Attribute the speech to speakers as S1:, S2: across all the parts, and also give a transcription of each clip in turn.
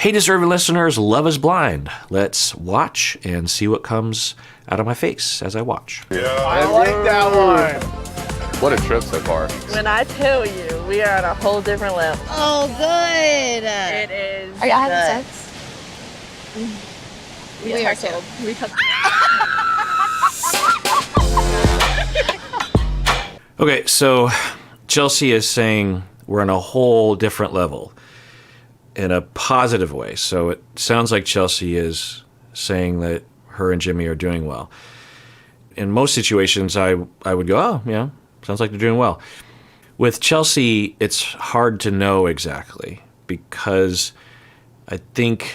S1: Hey, deserving listeners, love is blind. Let's watch and see what comes out of my face as I watch.
S2: Yeah, I like that one.
S3: What a trip so far.
S4: When I tell you, we are on a whole different level.
S5: Oh, good.
S4: It is.
S5: Are y'all having sex?
S4: We are told.
S1: Okay, so Chelsea is saying we're on a whole different level in a positive way. So it sounds like Chelsea is saying that her and Jimmy are doing well. In most situations, I would go, oh, yeah, sounds like they're doing well. With Chelsea, it's hard to know exactly because I think,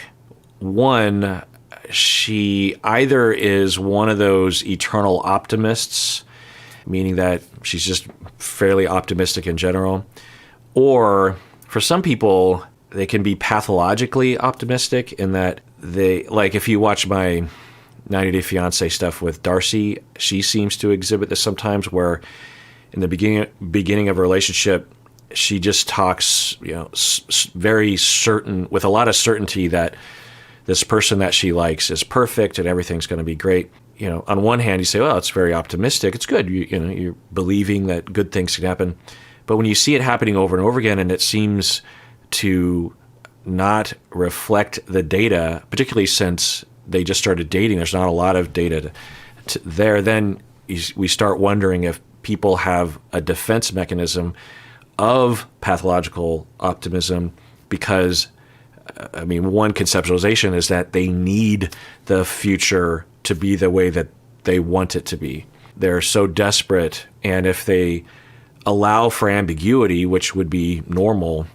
S1: one, she either is one of those eternal optimists, meaning that she's just fairly optimistic in general, or for some people, they can be pathologically optimistic in that they, like if you watch my 90 Day Fiance stuff with Darcy, she seems to exhibit this sometimes where in the beginning of a relationship, she just talks, very certain, with a lot of certainty that this person that she likes is perfect and everything's going to be great. On one hand, you say, well, it's very optimistic. It's good. You're believing that good things can happen. But when you see it happening over and over again, and it seems to not reflect the data, particularly since they just started dating, there's not a lot of data there, then we start wondering if people have a defense mechanism of pathological optimism because, one conceptualization is that they need the future to be the way that they want it to be. They're so desperate, and if they allow for ambiguity, which would be normal,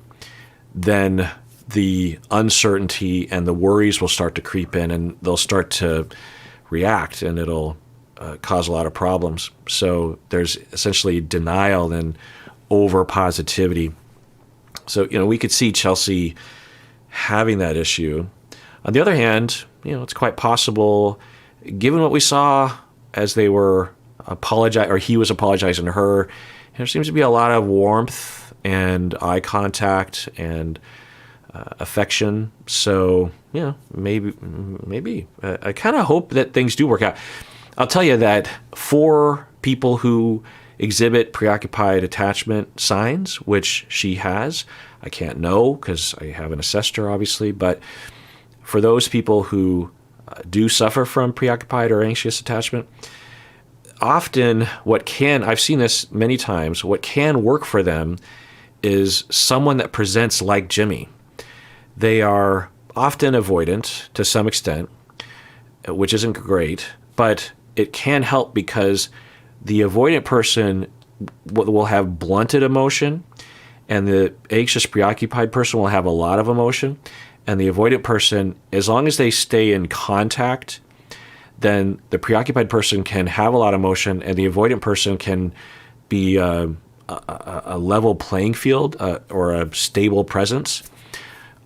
S1: then the uncertainty and the worries will start to creep in and they'll start to react, and it'll cause a lot of problems. So there's essentially denial and over positivity. So, we could see Chelsea having that issue. On the other hand, it's quite possible, given what we saw as they were he was apologizing to her, there seems to be a lot of warmth and eye contact and affection. So, maybe. I kind of hope that things do work out. I'll tell you that for people who exhibit preoccupied attachment signs, which she has, I can't know because I haven't assessed her, obviously, but for those people who do suffer from preoccupied or anxious attachment, often I've seen this many times, what can work for them is someone that presents like Jimmy. They are often avoidant to some extent, which isn't great, but it can help because the avoidant person will have blunted emotion, and the anxious, preoccupied person will have a lot of emotion. And the avoidant person, as long as they stay in contact, then the preoccupied person can have a lot of emotion, and the avoidant person can be a level playing field or a stable presence.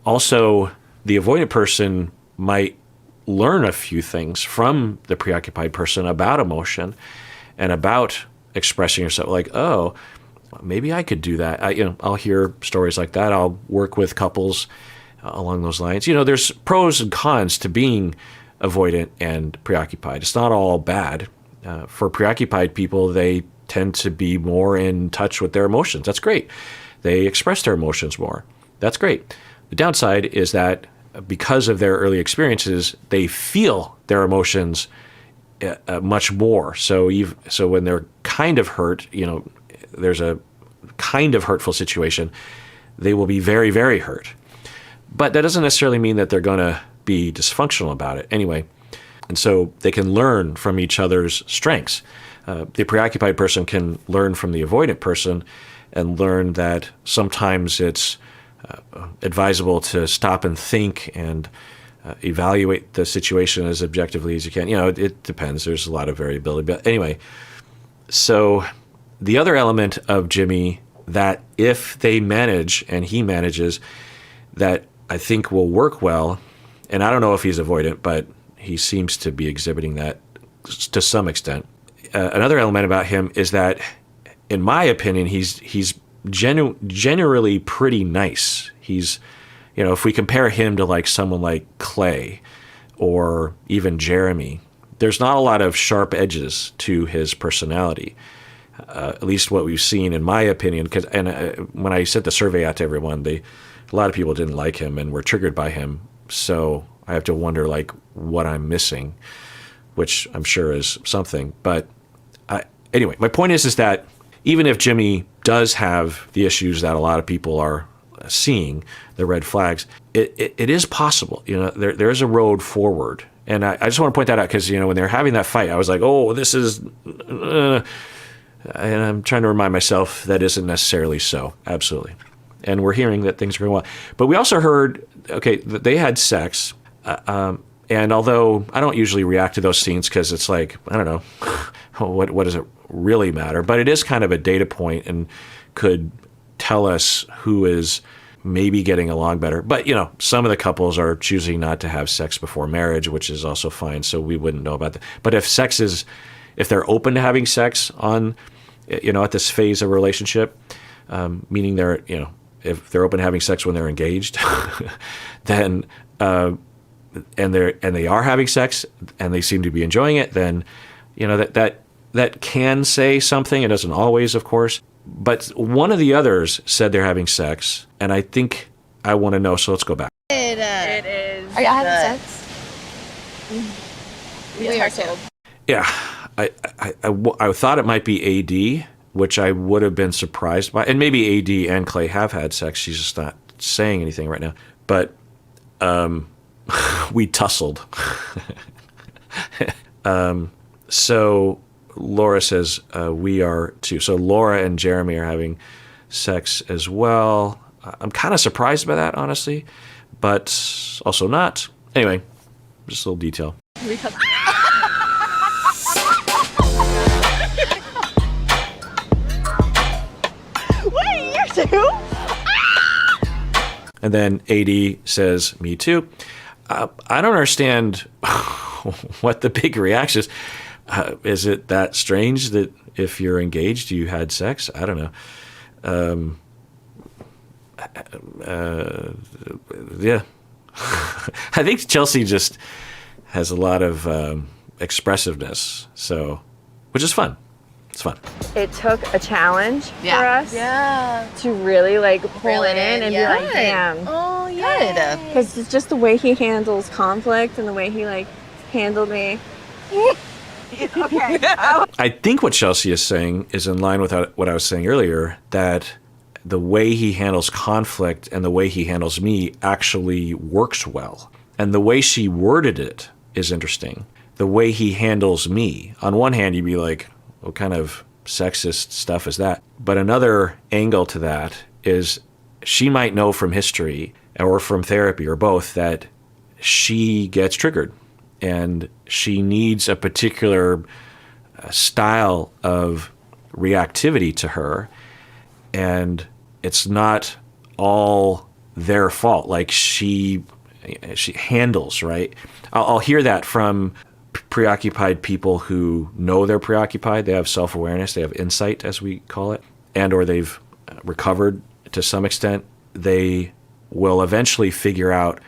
S1: Also, the avoidant person might learn a few things from the preoccupied person about emotion and about expressing yourself, like, oh, maybe I could do that. I'll hear stories like that. I'll work with couples along those lines. There's pros and cons to being avoidant and preoccupied. It's not all bad. For preoccupied people, they tend to be more in touch with their emotions. That's great. They express their emotions more. That's great. The downside is that because of their early experiences, they feel their emotions much more. So when they're kind of hurt, there's a kind of hurtful situation, they will be very, very hurt. But that doesn't necessarily mean that they're going to be dysfunctional about it anyway. And so they can learn from each other's strengths. The preoccupied person can learn from the avoidant person and learn that sometimes it's advisable to stop and think and evaluate the situation as objectively as you can. It depends. There's a lot of variability. But anyway, so the other element of Jimmy that if they manage, and he manages, that I think will work well, and I don't know if he's avoidant, but he seems to be exhibiting that to some extent. Another element about him is that, in my opinion, he's generally pretty nice. He if we compare him to like someone like Clay or even Jeremy, there's not a lot of sharp edges to his personality. At least what we've seen, in my opinion. When I sent the survey out to everyone, a lot of people didn't like him and were triggered by him. So I have to wonder like what I'm missing, which I'm sure is something. But anyway, my point is that even if Jimmy does have the issues that a lot of people are seeing, the red flags, it is possible. There is a road forward. And I just want to point that out because, when they're having that fight, I was like, oh, this is... and I'm trying to remind myself that isn't necessarily so. Absolutely. And we're hearing that things are going well. But we also heard, that they had sex. And although I don't usually react to those scenes because it's like, I don't know, what does it really matter? But it is kind of a data point and could tell us who is maybe getting along better. But, some of the couples are choosing not to have sex before marriage, which is also fine. So we wouldn't know about that. But if they're open to having sex on, at this phase of a relationship, meaning if they're open to having sex when they're engaged, then, and they are having sex and they seem to be enjoying it, then, that can say something. It doesn't always, of course. But one of the others said they're having sex, and I think I want to know, so let's go back.
S4: It is.
S5: Are y'all having sex?
S4: We are too.
S1: Yeah, I thought it might be AD, which I would have been surprised by. And maybe AD and Clay have had sex. She's just not saying anything right now. But we tussled. So Laura says we are too. So Laura and Jeremy are having sex as well. I'm kind of surprised by that, honestly, but also not. Anyway, just a little detail.
S4: Because wait, you're two?
S1: And then AD says, me too. I don't understand what the big reaction is. Is it that strange that if you're engaged, you had sex? I don't know. Yeah. I think Chelsea just has a lot of expressive-ness, which is fun. It's fun.
S4: It took a challenge for us to really pull
S5: Reel
S4: it in and be like, damn.
S5: Oh, yeah.
S4: Because it's just the way he handles conflict and the way he handled me. Okay.
S1: I think what Chelsea is saying is in line with what I was saying earlier, that the way he handles conflict and the way he handles me actually works well. And the way she worded it is interesting. The way he handles me. On one hand, you'd be like, what kind of sexist stuff is that? But another angle to that is she might know from history or from therapy or both that she gets triggered and she needs a particular style of reactivity to her. And it's not all their fault. Like she handles, right? I'll hear that from preoccupied people who know they're preoccupied. They have self-awareness, they have insight, as we call it, and or they've recovered to some extent. They will eventually figure out,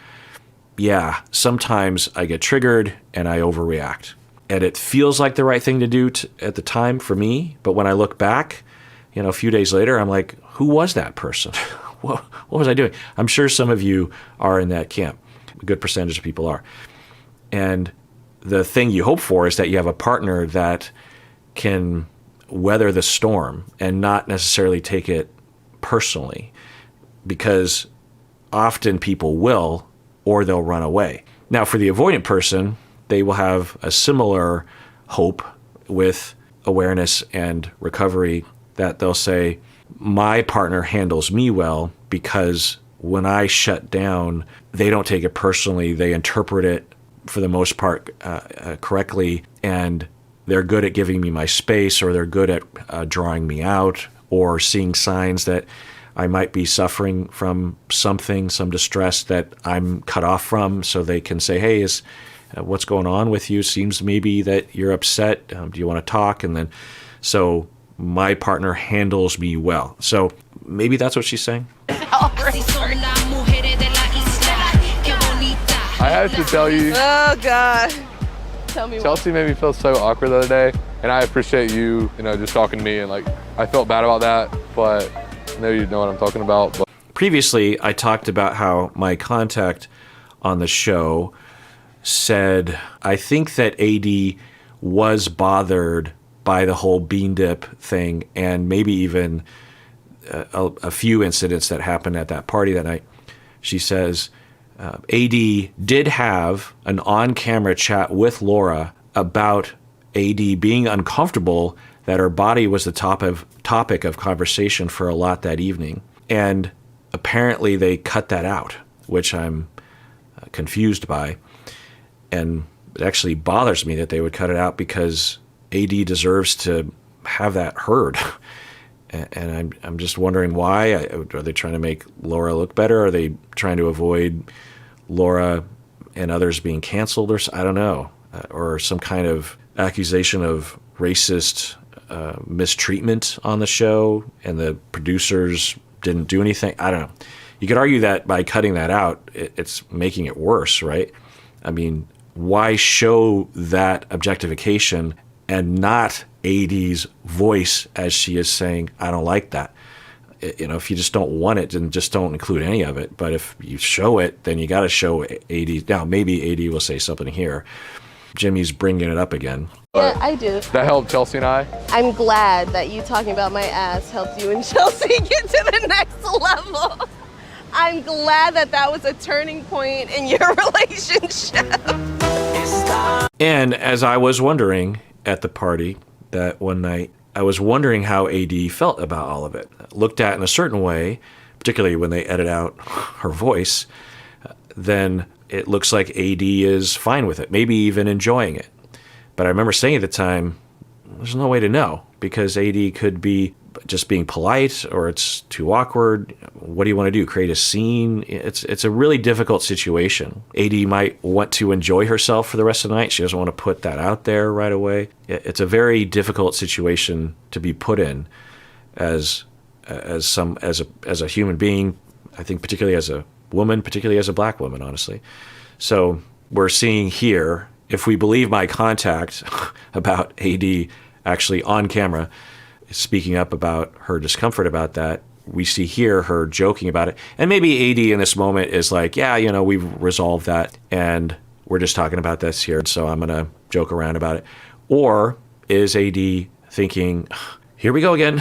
S1: yeah, sometimes I get triggered and I overreact. And it feels like the right thing to do at the time for me, but when I look back, a few days later, I'm like, who was that person? What was I doing? I'm sure some of you are in that camp. A good percentage of people are. And the thing you hope for is that you have a partner that can weather the storm and not necessarily take it personally, because often people will, or they'll run away. Now, for the avoidant person, they will have a similar hope with awareness and recovery, that they'll say, my partner handles me well because when I shut down, they don't take it personally. They interpret it for the most part correctly, and they're good at giving me my space, or they're good at drawing me out, or seeing signs that I might be suffering from something, some distress that I'm cut off from, so they can say, hey, what's going on with you? Seems maybe that you're upset. Do you want to talk? And then, so my partner handles me well. So maybe that's what she's saying.
S3: have to tell you,
S4: Oh God. Tell me
S3: Chelsea made me feel so awkward the other day, and I appreciate you, just talking to me, and like, I felt bad about that, but I know you know what I'm talking about. But
S1: Previously, I talked about how my contact on the show said, I think that AD was bothered by the whole bean dip thing, and maybe even a few incidents that happened at that party that night. She says, AD did have an on-camera chat with Laura about AD being uncomfortable that her body was the topic of conversation for a lot that evening. And apparently they cut that out, which I'm confused by. And it actually bothers me that they would cut it out because AD deserves to have that heard. And I'm just wondering why. Are they trying to make Laura look better? Are they trying to avoid Laura and others being canceled? Or I don't know. Or some kind of accusation of racist mistreatment on the show and the producers didn't do anything. I don't know. You could argue that by cutting that out, it's making it worse, right? I mean, why show that objectification and not AD's voice as she is saying, I don't like that. If you just don't want it, then just don't include any of it. But if you show it, then you got to show AD. Now, maybe AD will say something here. Jimmy's bringing it up again.
S4: Yeah, I do.
S3: that helped Chelsea and I.
S4: I'm glad that you talking about my ass helped you and Chelsea get to the next level. I'm glad that was a turning point in your relationship.
S1: And as I was wondering at the party that one night, I was wondering how AD felt about all of it. Looked at in a certain way, particularly when they edit out her voice, then it looks like AD is fine with it, maybe even enjoying it. But I remember saying at the time, there's no way to know because AD could be just being polite or it's too awkward. What do you want to do? Create a scene? It's a really difficult situation. AD might want to enjoy herself for the rest of the night. She doesn't want to put that out there right away. It's a very difficult situation to be put in as a human being. I think particularly as a woman, particularly as a black woman, honestly. So we're seeing here, if we believe my contact about AD actually on camera speaking up about her discomfort about that, we see here her joking about it. And maybe AD in this moment is like, yeah, we've resolved that and we're just talking about this here, so I'm going to joke around about it. Or is AD thinking, here we go again?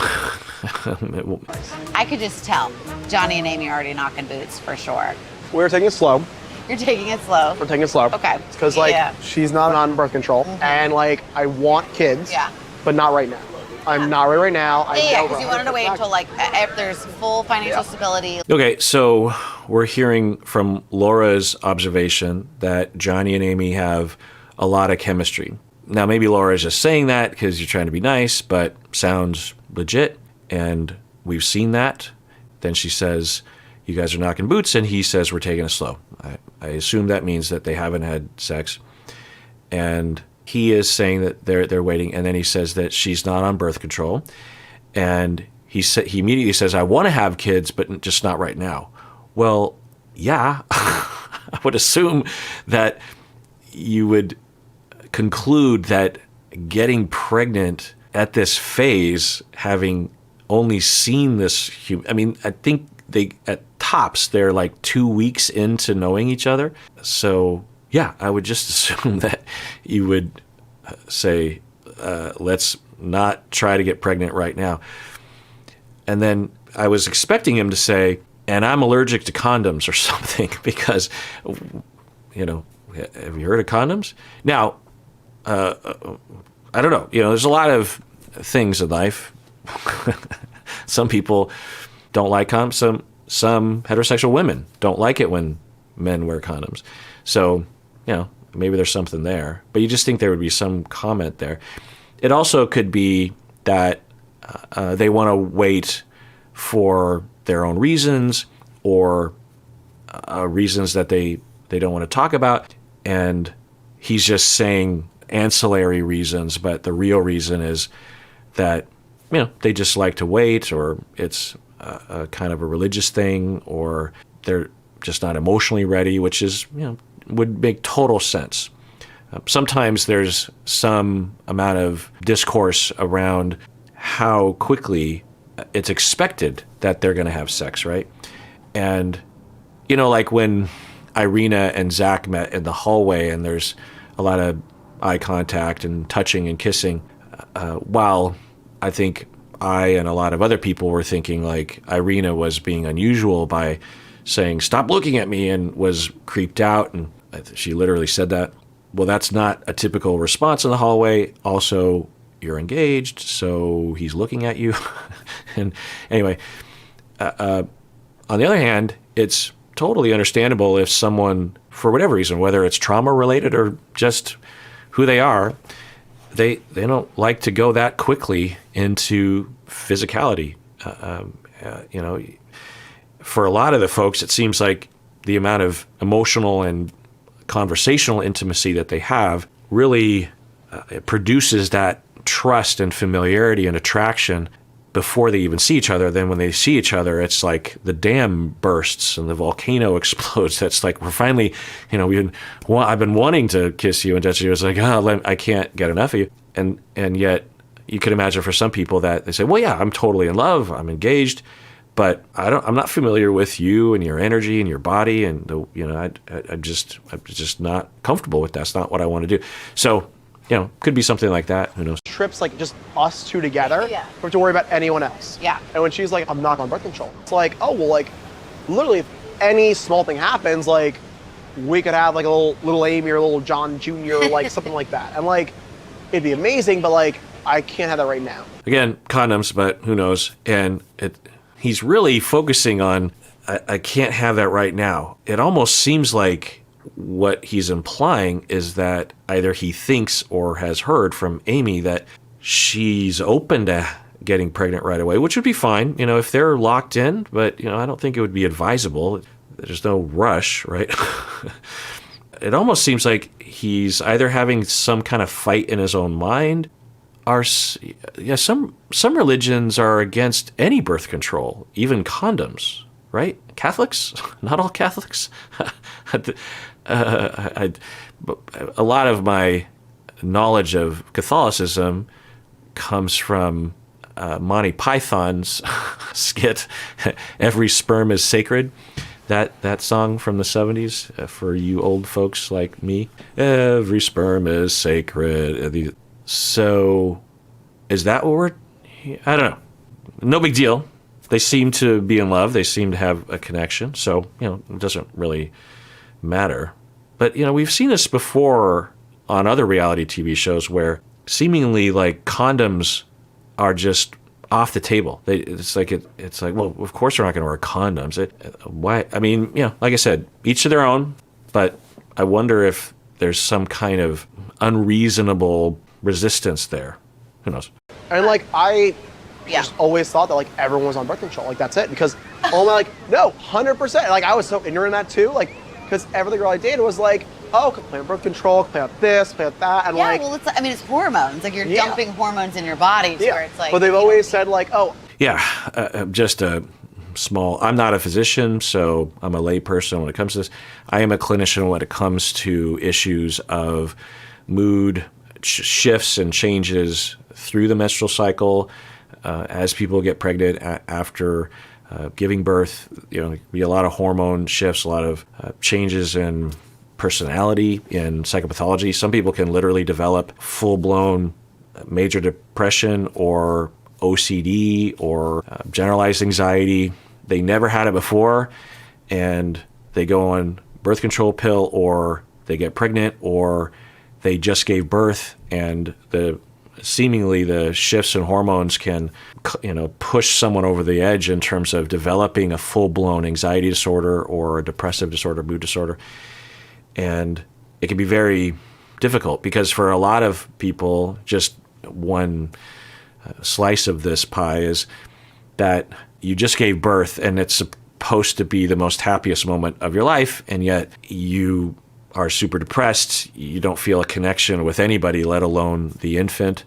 S5: I could just tell. Johnny and Amy are already knocking boots for sure.
S2: We're taking it slow.
S5: You're taking it slow.
S2: We're taking it slow.
S5: Okay.
S2: Because, she's not on birth control. And, I want kids.
S5: Yeah.
S2: But not right now. I'm not ready right now.
S5: Yeah, because you wanted to wait until if there's full financial stability.
S1: Okay, so we're hearing from Laura's observation that Johnny and Amy have a lot of chemistry. Now, maybe Laura's just saying that because you're trying to be nice, but sounds legit, and we've seen that. Then she says, you guys are knocking boots, and he says, we're taking it slow. I assume that means that they haven't had sex. And he is saying that they're waiting, and then he says that she's not on birth control. And he immediately says, I want to have kids, but just not right now. Well, yeah, I would assume that you would conclude that getting pregnant at this phase, having only seen this, I think at tops, they're like 2 weeks into knowing each other. So yeah, I would just assume that you would say, let's not try to get pregnant right now. And then I was expecting him to say, and I'm allergic to condoms or something, because, have you heard of condoms? Now, I don't know. There's a lot of things in life. Some people don't like condoms. Some heterosexual women don't like it when men wear condoms. So, maybe there's something there. But you just think there would be some comment there. It also could be that they want to wait for their own reasons or reasons that they don't want to talk about. And he's just saying ancillary reasons, but the real reason is that, they just like to wait, or it's a kind of a religious thing, or they're just not emotionally ready, which is, would make total sense. Sometimes there's some amount of discourse around how quickly it's expected that they're going to have sex, right? And, like when Irina and Zach met in the hallway and there's a lot of eye contact and touching and kissing, while I think I and a lot of other people were thinking like Irina was being unusual by saying, "Stop looking at me," and was creeped out. And she literally said that. Well, that's not a typical response in the hallway. Also, you're engaged, so he's looking at you. And anyway, on the other hand, it's totally understandable if someone, for whatever reason, whether it's trauma related or just who they are, they don't like to go that quickly into physicality. For a lot of the folks, it seems like the amount of emotional and conversational intimacy that they have really it produces that trust and familiarity and attraction before they even see each other. Then when they see each other, it's like the dam bursts and the volcano explodes. That's like, we're finally, I've been wanting to kiss you, and touch you. It's like, I can't get enough of you. And yet you could imagine for some people that they say, well, yeah, I'm totally in love, I'm engaged, but I'm not familiar with you and your energy and your body, and I'm just not comfortable with that. That's not what I want to do. So, could be something like that. Who knows?
S2: Trips like just us two together.
S5: Yeah.
S2: We have to worry about anyone else.
S5: Yeah.
S2: And when she's like, I'm not on birth control, it's like, oh well, like literally, if any small thing happens, like we could have like a little Amy or a little John Jr. or like something like that, and like it'd be amazing, but like I can't have that right now.
S1: Again, condoms, but who knows? And he's really focusing on, I can't have that right now. It almost seems like what he's implying is that either he thinks or has heard from Amy that she's open to getting pregnant right away, which would be fine, if they're locked in, but, I don't think it would be advisable. There's no rush, right? It almost seems like he's either having some kind of fight in his own mind, or some religions are against any birth control, even condoms, right? Catholics? Not all Catholics. A lot of my knowledge of Catholicism comes from Monty Python's skit, "Every Sperm is Sacred." That song from the 70s, for you old folks like me. Every sperm is sacred. So, is that what we're... I don't know. No big deal. They seem to be in love. They seem to have a connection. So, it doesn't really matter. But, we've seen this before on other reality TV shows where seemingly like condoms are just off the table. It's like, well, of course they're not going to wear condoms. Why? I mean, like I said, each to their own. But I wonder if there's some kind of unreasonable resistance there. Who knows? And
S2: like I just always thought that like everyone was on birth control, like that's it. Because no, 100%. Like I was so ignorant of that too. Like because every girl I dated was like, oh, can play on birth control, can play on this, play on that, and
S5: well, it's hormones. Like you're dumping hormones in your body, where it's like.
S2: But they've always said like, oh.
S1: Yeah, just a small. I'm not a physician, so I'm a lay person when it comes to this. I am a clinician when it comes to issues of mood shifts and changes through the menstrual cycle, as people get pregnant after giving birth. There can be a lot of hormone shifts, a lot of changes in personality, in psychopathology. Some people can literally develop full-blown major depression or OCD or generalized anxiety. They never had it before, and they go on birth control pill, or they get pregnant, or they just gave birth, and seemingly the shifts in hormones can, push someone over the edge in terms of developing a full-blown anxiety disorder or a depressive disorder, mood disorder. And it can be very difficult because for a lot of people, just one slice of this pie is that you just gave birth and it's supposed to be the most happiest moment of your life, and yet you are super depressed. You don't feel a connection with anybody, let alone the infant,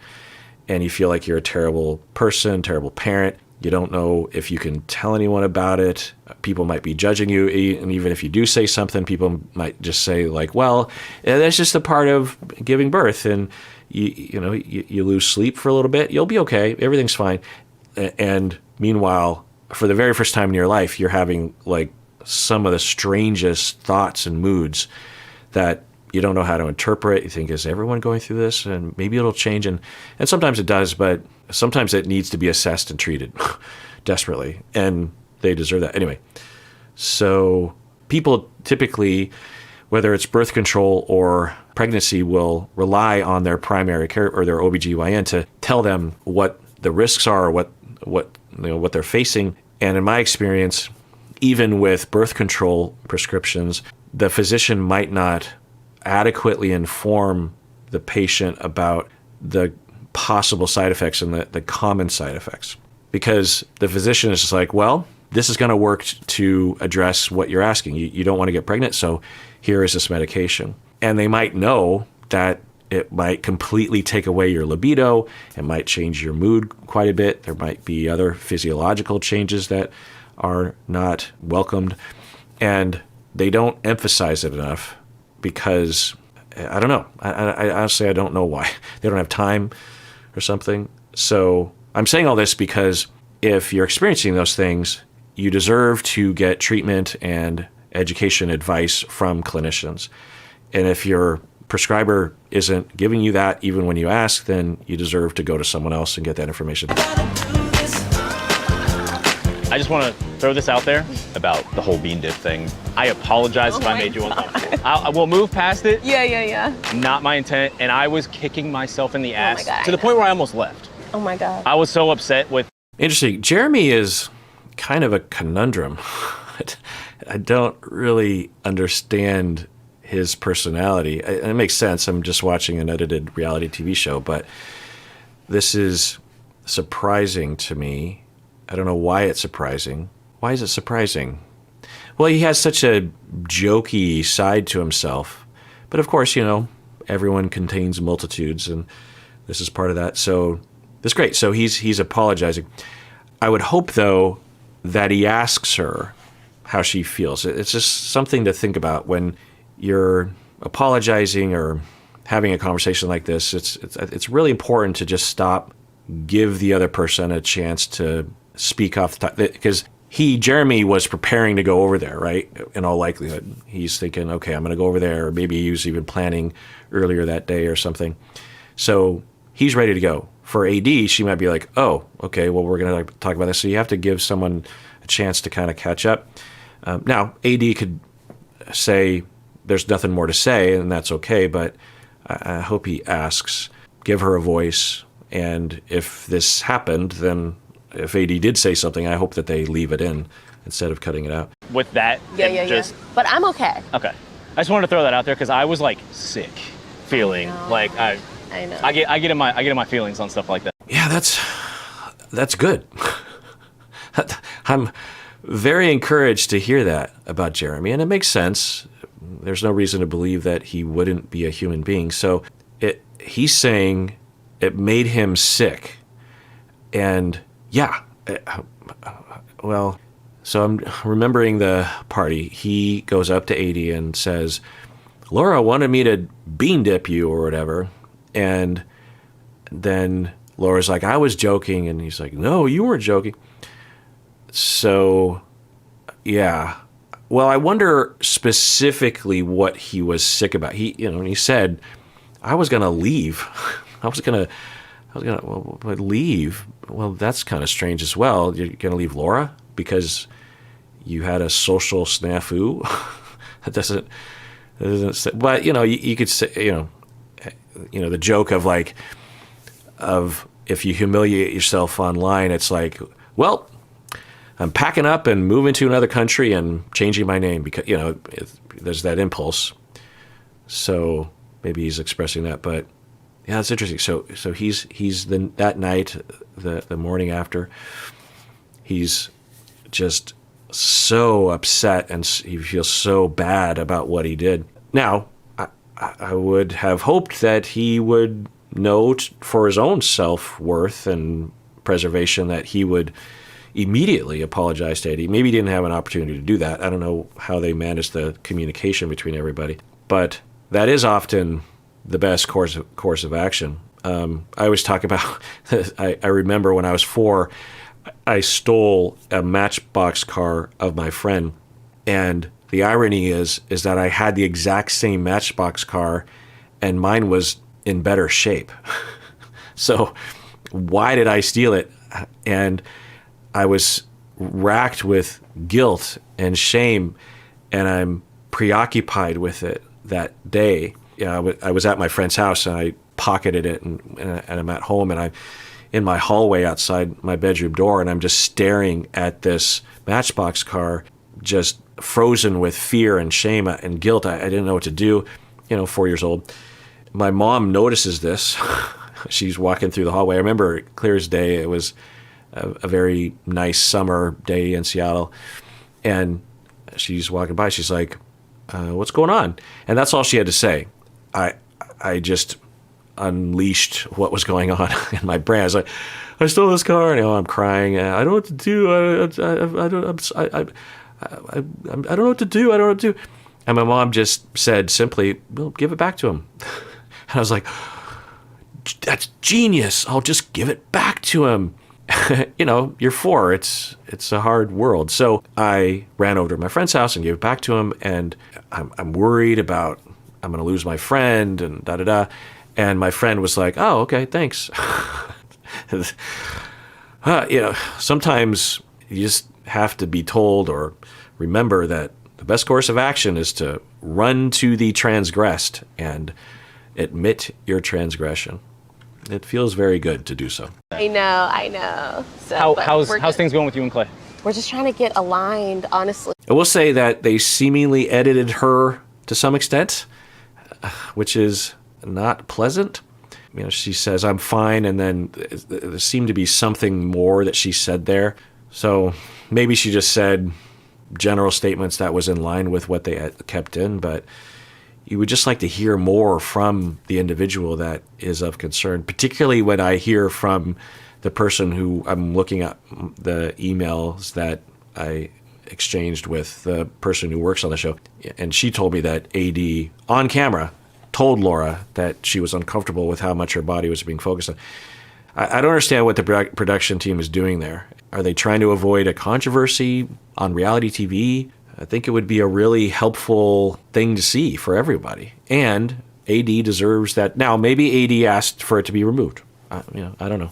S1: and you feel like you're a terrible person, terrible parent. You don't know if you can tell anyone about it. People might be judging you. And even if you do say something, people might just say like, well, that's just a part of giving birth. And you lose sleep for a little bit. You'll be okay. Everything's fine. And meanwhile, for the very first time in your life, you're having like some of the strangest thoughts and moods that you don't know how to interpret. You think, is everyone going through this? And maybe it'll change. And sometimes it does, but sometimes it needs to be assessed and treated desperately. And they deserve that. Anyway, so people typically, whether it's birth control or pregnancy, will rely on their primary care or their OBGYN to tell them what the risks are, what they're facing. And in my experience, even with birth control prescriptions, the physician might not adequately inform the patient about the possible side effects and the common side effects. Because the physician is just like, well, this is going to work to address what you're asking. You don't want to get pregnant, so here is this medication. And they might know that it might completely take away your libido. It might change your mood quite a bit. There might be other physiological changes that are not welcomed. And they don't emphasize it enough because, I don't know. I honestly, I don't know why. They don't have time or something. So I'm saying all this because if you're experiencing those things, you deserve to get treatment and education advice from clinicians. And if your prescriber isn't giving you that even when you ask, then you deserve to go to someone else and get that information.
S6: I just want to throw this out there about the whole bean dip thing. I apologize if I made you uncomfortable. I will move past it.
S4: Yeah.
S6: Not my intent. And I was kicking myself in the ass
S4: God,
S6: to the point where I almost left.
S4: Oh my God.
S6: I was so upset with.
S1: Interesting. Jeremy is kind of a conundrum. I don't really understand his personality. It makes sense. I'm just watching an edited reality TV show, but this is surprising to me. I don't know why it's surprising. Why is it surprising? Well, he has such a jokey side to himself. But of course, everyone contains multitudes, and this is part of that. So that's great. So he's apologizing. I would hope, though, that he asks her how she feels. It's just something to think about when you're apologizing or having a conversation like this. It's really important to just stop, give the other person a chance to speak off the top, because Jeremy was preparing to go over there, right? In all likelihood, he's thinking, okay, I'm going to go over there, or maybe he was even planning earlier that day or something. So he's ready to go. For AD, she might be like, oh, okay, well, we're going to talk about this. So you have to give someone a chance to kind of catch up. Now, AD could say there's nothing more to say, and that's okay, but I hope he asks, give her a voice, and if this happened, then if AD did say something, I hope that they leave it in instead of cutting it out.
S6: With that,
S4: Yeah. But I'm okay.
S6: Okay. I just wanted to throw that out there because I was like sick, feeling like I
S4: know.
S6: I get in my feelings on stuff like that.
S1: Yeah, that's good. I'm very encouraged to hear that about Jeremy, and it makes sense. There's no reason to believe that he wouldn't be a human being. So he's saying it made him sick. And yeah, well, so I'm remembering the party. He goes up to AD and says, Laura wanted me to bean dip you or whatever. And then Laura's like, I was joking. And he's like, no, you weren't joking. So, yeah. Well, I wonder specifically what he was sick about. He said, I was going to leave. I was going to leave. Well, that's kind of strange as well. You're going to leave Laura because you had a social snafu? That doesn't say, but you could say, the joke of if you humiliate yourself online, it's like, well, I'm packing up and moving to another country and changing my name because, there's that impulse. So maybe he's expressing that, but yeah, that's interesting. So he's that night, the morning after, he's just so upset and he feels so bad about what he did. Now, I would have hoped that he would know for his own self-worth and preservation that he would immediately apologized to AD. Maybe he didn't have an opportunity to do that. I don't know how they managed the communication between everybody. But that is often the best course of action. I always talk about, I remember when I was 4, I stole a Matchbox car of my friend. And the irony is that I had the exact same Matchbox car and mine was in better shape. So why did I steal it? And I was racked with guilt and shame, and I'm preoccupied with it that day. I was at my friend's house and I pocketed it, and I'm at home and I'm in my hallway outside my bedroom door, and I'm just staring at this Matchbox car, just frozen with fear and shame and guilt. I didn't know what to do, 4 years old. My mom notices this. She's walking through the hallway. I remember clear as day. It was a very nice summer day in Seattle, and she's walking by. She's like, what's going on? And that's all she had to say. I just unleashed what was going on in my brain. I was like, I stole this car, and I'm crying. I don't know what to do. I don't know what to do. I don't know what to do. And my mom just said simply, well, give it back to him. And I was like, that's genius. I'll just give it back to him. You're 4. It's a hard world. So I ran over to my friend's house and gave it back to him. And I'm worried about I'm going to lose my friend and da-da-da. And my friend was like, oh, okay, thanks. Sometimes you just have to be told or remember that the best course of action is to run to the transgressed and admit your transgression. It feels very good to do so.
S4: I know. So,
S6: How's things going with you and Clay?
S4: We're just trying to get aligned, honestly.
S1: I will say that they seemingly edited her to some extent, which is not pleasant. She says, I'm fine, and then there seemed to be something more that she said there. So maybe she just said general statements that was in line with what they had kept in, but you would just like to hear more from the individual that is of concern, particularly when I hear from the person who I'm looking at the emails that I exchanged with the person who works on the show. And she told me that AD on camera told Laura that she was uncomfortable with how much her body was being focused on. I don't understand what the production team is doing there. Are they trying to avoid a controversy on reality TV? I think it would be a really helpful thing to see for everybody. And AD deserves that. Now, maybe AD asked for it to be removed. I don't know.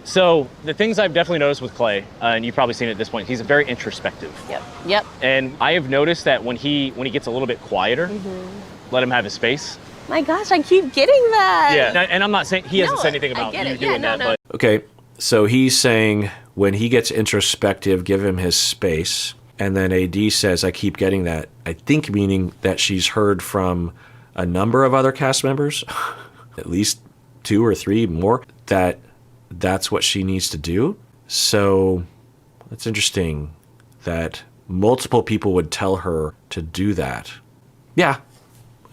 S6: So the things I've definitely noticed with Clay, and you've probably seen it at this point, he's very introspective.
S4: Yep.
S6: And I have noticed that when he gets a little bit quieter, let him have his space.
S4: My gosh, I keep getting that.
S6: Yeah, and I'm not saying he hasn't said anything about you doing that, but
S1: okay. So he's saying when he gets introspective, give him his space. And then AD says, I keep getting that. I think meaning that she's heard from a number of other cast members, at least 2 or 3 more, that's what she needs to do. So it's interesting that multiple people would tell her to do that. Yeah.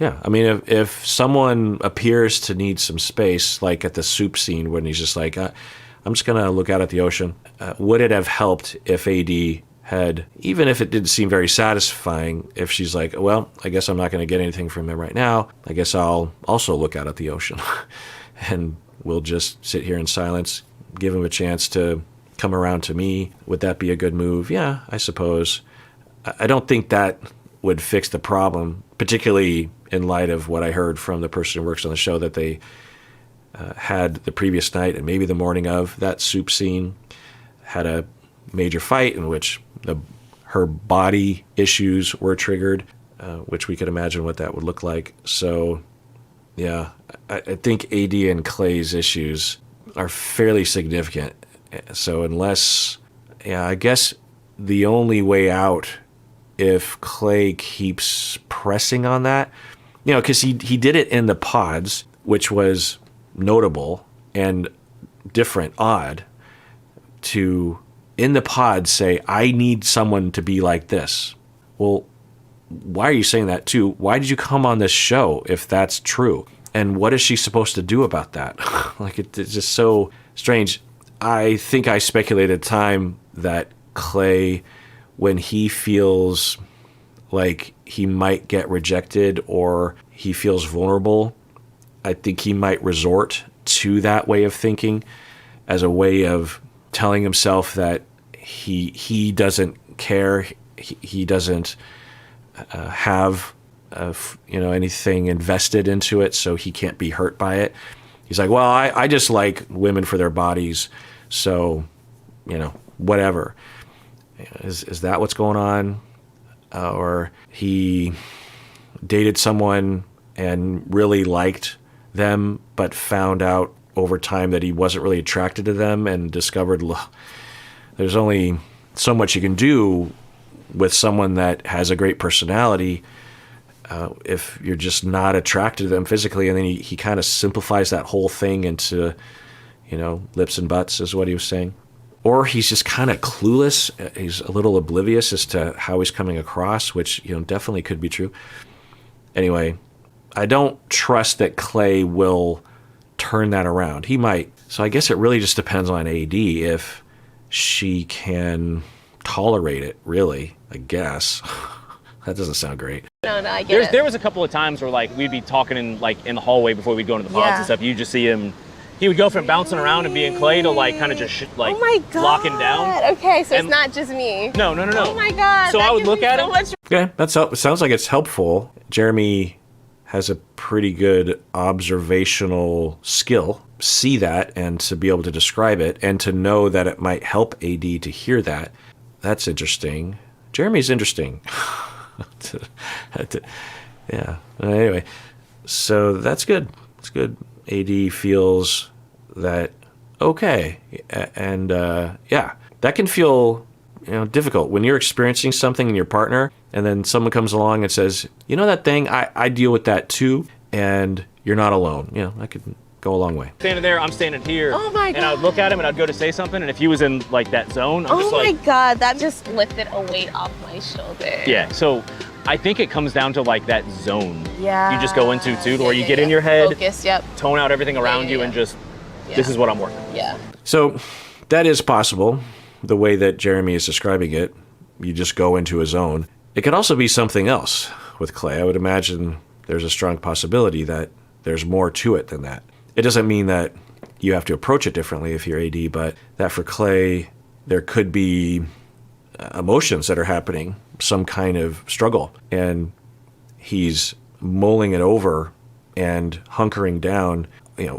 S1: I mean, if someone appears to need some space, like at the soup scene when he's just like, I'm just going to look out at the ocean, would it have helped if AD had, even if it didn't seem very satisfying, if she's like, well, I guess I'm not going to get anything from him right now. I guess I'll also look out at the ocean. And we'll just sit here in silence, give him a chance to come around to me. Would that be a good move? Yeah, I suppose. I don't think that would fix the problem, particularly in light of what I heard from the person who works on the show, that they had the previous night and maybe the morning of that soup scene had a major fight in which her body issues were triggered, which we could imagine what that would look like. So, yeah, I think AD and Clay's issues are fairly significant. So I guess the only way out, if Clay keeps pressing on that, because he did it in the pods, which was notable and different, odd, to in the pod say, I need someone to be like this. Well, why are you saying that too? Why did you come on this show if that's true? And what is she supposed to do about that? Like, it's just so strange. I think I speculated at the time that Clay, when he feels like he might get rejected or he feels vulnerable, I think he might resort to that way of thinking as a way of telling himself that he doesn't care, he doesn't have anything invested into it, so he can't be hurt by it. He's like, well, I just like women for their bodies, so whatever. Is that what's going on? Or he dated someone and really liked them, but found out over time that he wasn't really attracted to them, and discovered there's only so much you can do with someone that has a great personality if you're just not attracted to them physically. And then he kind of simplifies that whole thing into, lips and butts is what he was saying. Or he's just kind of clueless. He's a little oblivious as to how he's coming across, which, definitely could be true. Anyway, I don't trust that Clay will turn that around. He might. So I guess it really just depends on AD if she can tolerate it, really, I guess. That doesn't sound great.
S4: No, I get it.
S6: There was a couple of times where like we'd be talking in the hallway before we'd go into the pods and stuff. You just see him. He would go from bouncing around and being Clay to like kind of just
S4: oh my God.
S6: locking down.
S4: Okay, so
S6: And-
S4: it's not just me.
S6: No.
S4: Oh my God.
S6: So
S4: that
S6: I would
S4: gives
S6: look
S4: me
S6: at
S4: so
S6: him.
S4: much-
S1: Okay, it sounds like it's helpful. Jeremy has a pretty good observational skill. See that and to be able to describe it and to know that it might help AD to hear that. That's interesting. Jeremy's interesting. Yeah. Anyway, so that's good. It's good. AD feels that okay, and yeah, that can feel difficult when you're experiencing something in your partner, and then someone comes along and says, that thing, I deal with that too, and you're not alone. That could go a long way.
S6: Standing there, I'm standing here.
S4: Oh my
S6: And I would look at him and I'd go to say something, and if he was in like that zone, I'm just
S4: Oh my
S6: like,
S4: God, that just lifted a weight off my shoulder.
S6: yeah. So I think it comes down to like that zone.
S4: Yeah.
S6: You just go into too,
S4: Yeah,
S6: where you
S4: yeah,
S6: get
S4: yeah.
S6: in your head,
S4: Focus, yep.
S6: tone out everything around
S4: yeah,
S6: you,
S4: yeah.
S6: and just
S4: Yeah.
S6: this is what I'm working.
S4: Yeah.
S1: So that is possible, the way that Jeremy is describing it. You just go into a zone. It could also be something else with Clay. I would imagine there's a strong possibility that there's more to it than that. It doesn't mean that you have to approach it differently if you're AD, but that for Clay, there could be emotions that are happening, some kind of struggle, and he's mulling it over and hunkering down,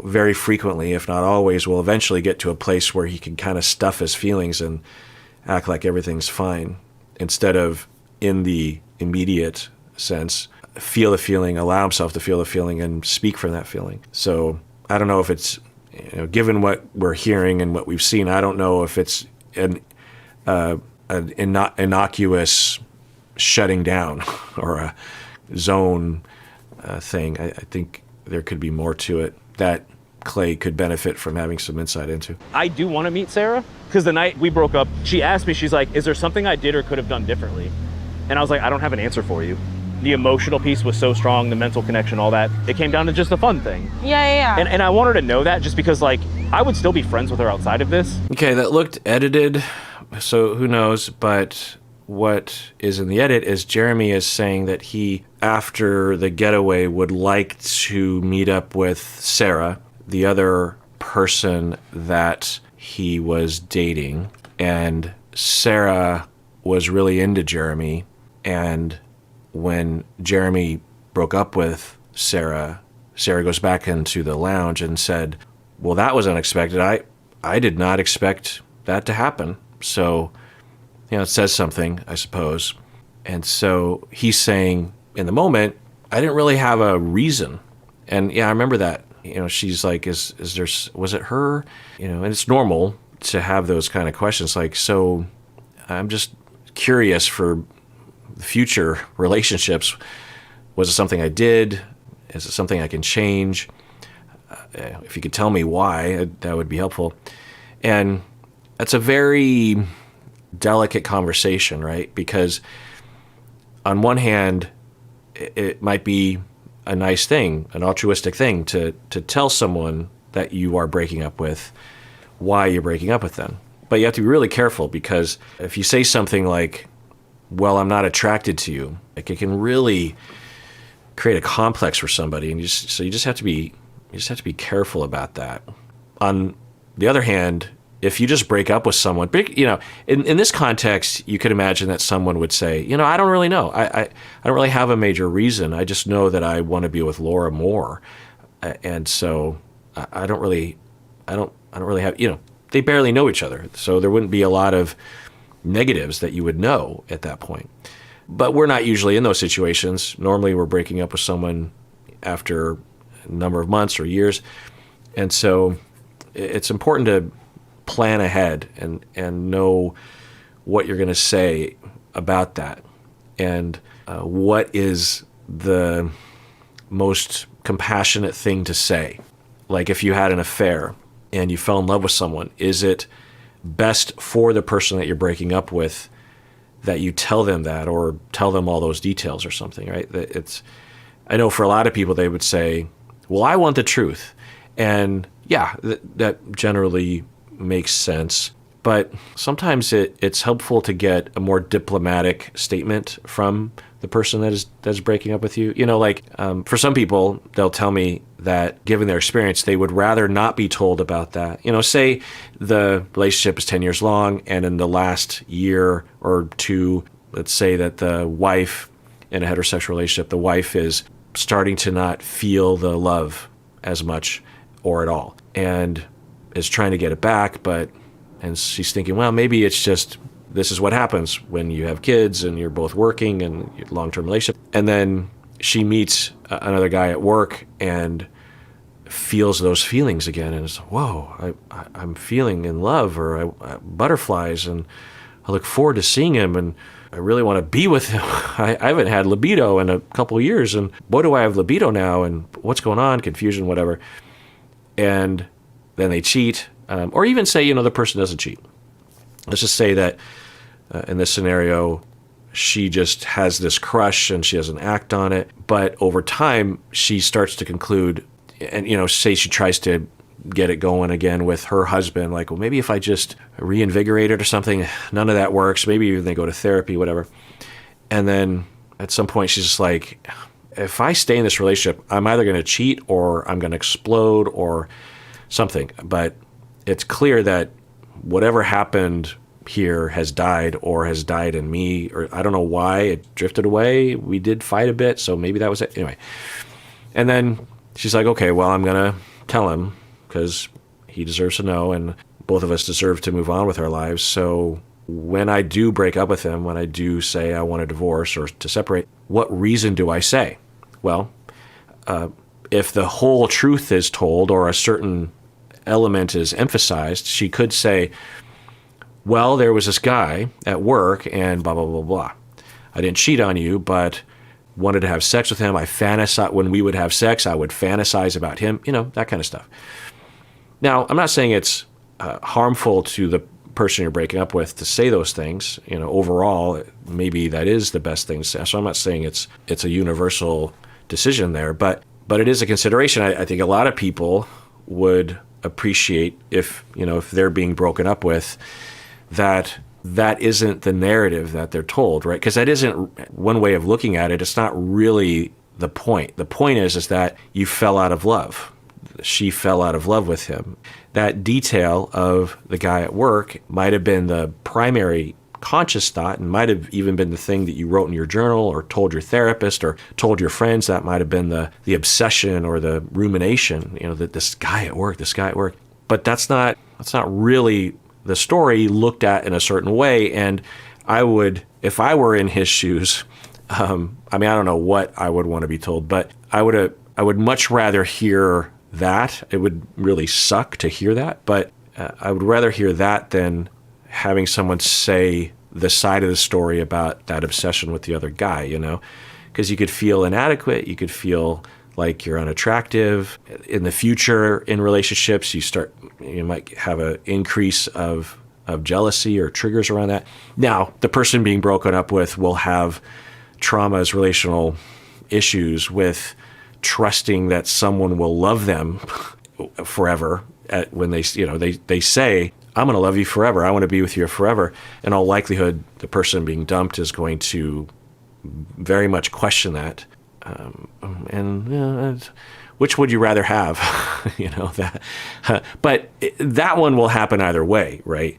S1: very frequently, if not always, will eventually get to a place where he can kind of stuff his feelings and act like everything's fine, instead of, in the immediate sense, feel the feeling, allow himself to feel the feeling, and speak from that feeling. So I don't know if it's, given what we're hearing and what we've seen, I don't know if it's an innocuous shutting down or a zone thing. I think there could be more to it that Clay could benefit from having some insight into.
S6: I do want to meet Sarah, because the night we broke up, she asked me, she's like, is there something I did or could have done differently? And I was like, I don't have an answer for you. The emotional piece was so strong, the mental connection, all that. It came down to just a fun thing.
S4: Yeah.
S6: And I want her to know that, just because like I would still be friends with her outside of this.
S1: Okay, that looked edited, so who knows, but what is in the edit is Jeremy is saying that he, after the getaway, would like to meet up with Sarah, the other person that he was dating, and Sarah was really into Jeremy, and when Jeremy broke up with Sarah, Sarah goes back into the lounge and said, well, that was unexpected. I did not expect that to happen. So, it says something, I suppose. And so he's saying, in the moment, I didn't really have a reason. And yeah, I remember that. She's like, was it her? And it's normal to have those kind of questions. Like, so I'm just curious for future relationships. Was it something I did? Is it something I can change? If you could tell me why, that would be helpful. And that's a very delicate conversation, right? Because on one hand, it might be a nice thing, an altruistic thing to tell someone that you are breaking up with why you're breaking up with them. But you have to be really careful, because if you say something like, well, I'm not attracted to you, like, it can really create a complex for somebody. And you just have to be careful about that. On the other hand, if you just break up with someone, in this context, you could imagine that someone would say, I don't really know. I don't really have a major reason. I just know that I want to be with Laura more. And so I don't really have, they barely know each other. So there wouldn't be a lot of negatives that you would know at that point. But we're not usually in those situations. Normally we're breaking up with someone after a number of months or years. And so it's important to plan ahead and know what you're going to say about that, and what is the most compassionate thing to say. Like, if you had an affair and you fell in love with someone, is it best for the person that you're breaking up with that you tell them that, or tell them all those details or something, right? I know for a lot of people, they would say, well, I want the truth. And yeah, that generally makes sense. But sometimes it's helpful to get a more diplomatic statement from the person that's breaking up with you. For some people, they'll tell me that given their experience, they would rather not be told about that. Say the relationship is 10 years long, and in the last year or two, let's say that the wife, in a heterosexual relationship, the wife is starting to not feel the love as much or at all, and is trying to get it back, and she's thinking, well, maybe it's just, this is what happens when you have kids and you're both working and long-term relationship. And then she meets another guy at work and feels those feelings again, and it's, whoa, I'm feeling in love, or butterflies, and I look forward to seeing him, and I really want to be with him. I haven't had libido in a couple of years, and what do I have libido now, and what's going on, confusion, whatever. And then they cheat, or even say, the person doesn't cheat. Let's just say that in this scenario, she just has this crush and she doesn't act on it. But over time, she starts to conclude, and, say she tries to get it going again with her husband, like, well, maybe if I just reinvigorate it or something, none of that works. Maybe even they go to therapy, whatever. And then at some point, she's just like, if I stay in this relationship, I'm either going to cheat or I'm going to explode or something. But it's clear that whatever happened here has died, or has died in me, or I don't know why it drifted away. We did fight a bit, so maybe that was it. Anyway. And then she's like, okay, well, I'm going to tell him, because he deserves to know, and both of us deserve to move on with our lives. So when I do break up with him, when I do say I want a divorce or to separate, what reason do I say? Well, if the whole truth is told, or a certain element is emphasized, she could say, well, there was this guy at work and blah, blah, blah, blah. I didn't cheat on you, but wanted to have sex with him. I fantasize, when we would have sex, I would fantasize about him, that kind of stuff. Now, I'm not saying it's harmful to the person you're breaking up with to say those things. Overall, maybe that is the best thing to say. So I'm not saying it's a universal decision there, but it is a consideration. I think a lot of people would appreciate if they're being broken up with, that isn't the narrative that they're told, right? Because that isn't one way of looking at it. It's not really the point. The point is that you fell out of love. She fell out of love with him. That detail of the guy at work might have been the primary conscious thought, and might have even been the thing that you wrote in your journal or told your therapist or told your friends. That might have been the obsession or the rumination, that this guy at work. But that's not really the story looked at in a certain way. And I would, if I were in his shoes, I don't know what I would want to be told, but I would much rather hear that. It would really suck to hear that, but I would rather hear that than having someone say the side of the story about that obsession with the other guy, because you could feel inadequate. You could feel like you're unattractive. In the future, in relationships, you might have an increase of jealousy or triggers around that. Now, the person being broken up with will have traumas, relational issues with trusting that someone will love them forever, when they, they say, I'm going to love you forever. I want to be with you forever. In all likelihood, the person being dumped is going to very much question that. Which would you rather have? But that one will happen either way, right?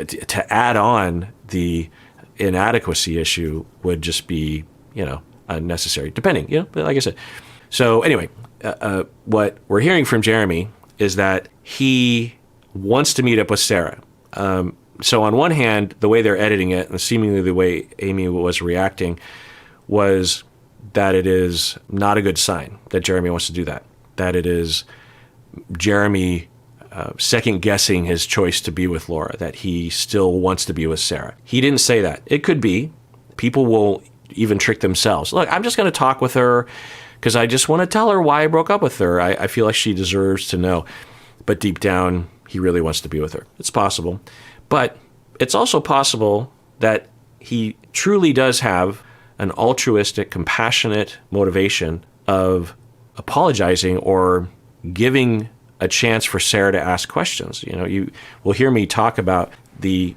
S1: To add on the inadequacy issue would just be, unnecessary, depending, like I said. So anyway, what we're hearing from Jeremy is that he wants to meet up with Sarah. So on one hand, the way they're editing it, and seemingly the way Amy was reacting, was that it is not a good sign that Jeremy wants to do that. That it is Jeremy second guessing his choice to be with Laura, that he still wants to be with Sarah. He didn't say that. It could be. People will even trick themselves. Look, I'm just going to talk with her because I just want to tell her why I broke up with her. I feel like she deserves to know. But deep down, he really wants to be with her. It's possible. But it's also possible that he truly does have an altruistic, compassionate motivation of apologizing or giving a chance for Sarah to ask questions. You will hear me talk about the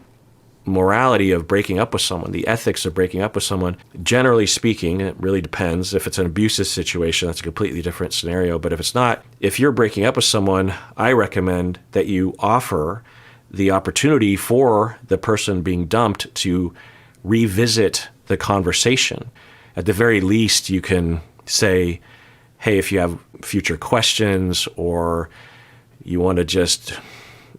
S1: morality of breaking up with someone, the ethics of breaking up with someone. Generally speaking, it really depends. If it's an abusive situation, that's a completely different scenario. But if it's not, if you're breaking up with someone, I recommend that you offer the opportunity for the person being dumped to revisit the conversation. At the very least, you can say, hey, if you have future questions or you want to just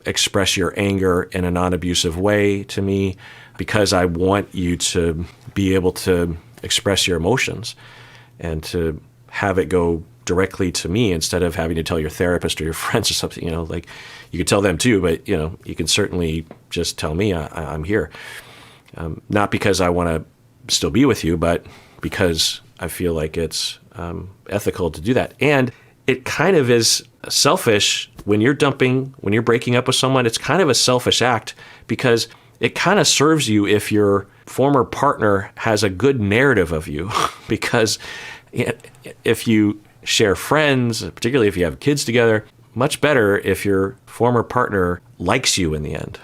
S1: express your anger in a non-abusive way to me, because I want you to be able to express your emotions and to have it go directly to me instead of having to tell your therapist or your friends or something. Like you could tell them too, but you can certainly just tell me I'm here. Not because I want to still be with you, but because I feel like it's ethical to do that. And it kind of is selfish when you're breaking up with someone. It's kind of a selfish act because it kind of serves you if your former partner has a good narrative of you. Because if you share friends, particularly if you have kids together, much better if your former partner likes you in the end,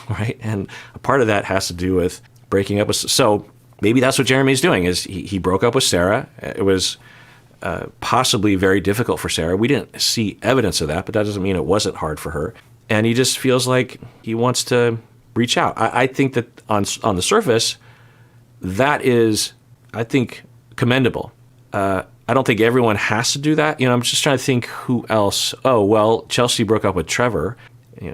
S1: right? And a part of that has to do with breaking up with. So maybe that's what Jeremy's doing, is he broke up with Sarah. It was possibly very difficult for Sarah. We didn't see evidence of that, but that doesn't mean it wasn't hard for her. And he just feels like he wants to reach out. I think that on the surface, that is, I think, commendable. I don't think everyone has to do that. I'm just trying to think who else. Oh, well, Chelsea broke up with Trevor.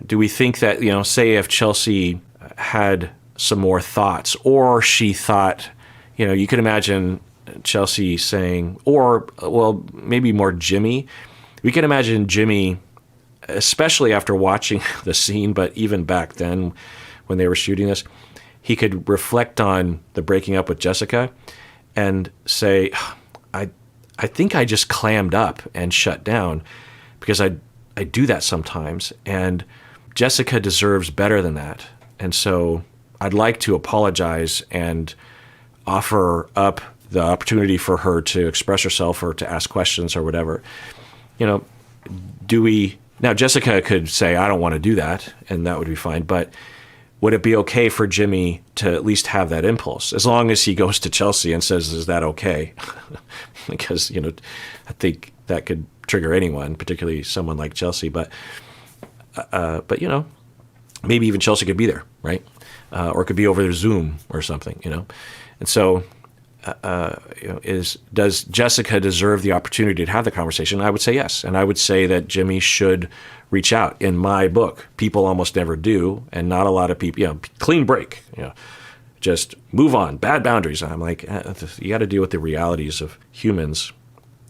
S1: Do we think that, say if Chelsea had some more thoughts, or she thought, you could imagine Chelsea saying, or, well, maybe more Jimmy. We can imagine Jimmy, especially after watching the scene, but even back then when they were shooting this, he could reflect on the breaking up with Jessica and say, I think I just clammed up and shut down because I do that sometimes, and Jessica deserves better than that. And so I'd like to apologize and offer up the opportunity for her to express herself or to ask questions or whatever. Now Jessica could say, I don't want to do that, and that would be fine. But would it be okay for Jimmy to at least have that impulse, as long as he goes to Chelsea and says, is that okay? Because, I think that could trigger anyone, particularly someone like Chelsea. But maybe even Chelsea could be there, right? Or it could be over their Zoom or something, And so, does Jessica deserve the opportunity to have the conversation? I would say yes. And I would say that Jimmy should reach out. In my book, people almost never do. And not a lot of people, clean break, just move on, bad boundaries. I'm like, you got to deal with the realities of humans.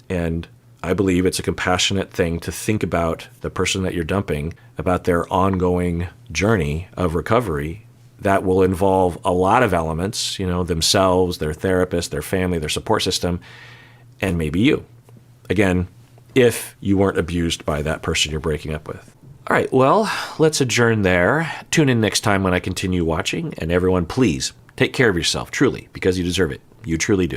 S1: And I believe it's a compassionate thing to think about the person that you're dumping, about their ongoing journey of recovery that will involve a lot of elements, themselves, their therapist, their family, their support system, and maybe you. Again, if you weren't abused by that person you're breaking up with. All right, well, let's adjourn there. Tune in next time when I continue watching. And everyone, please take care of yourself, truly, because you deserve it. You truly do.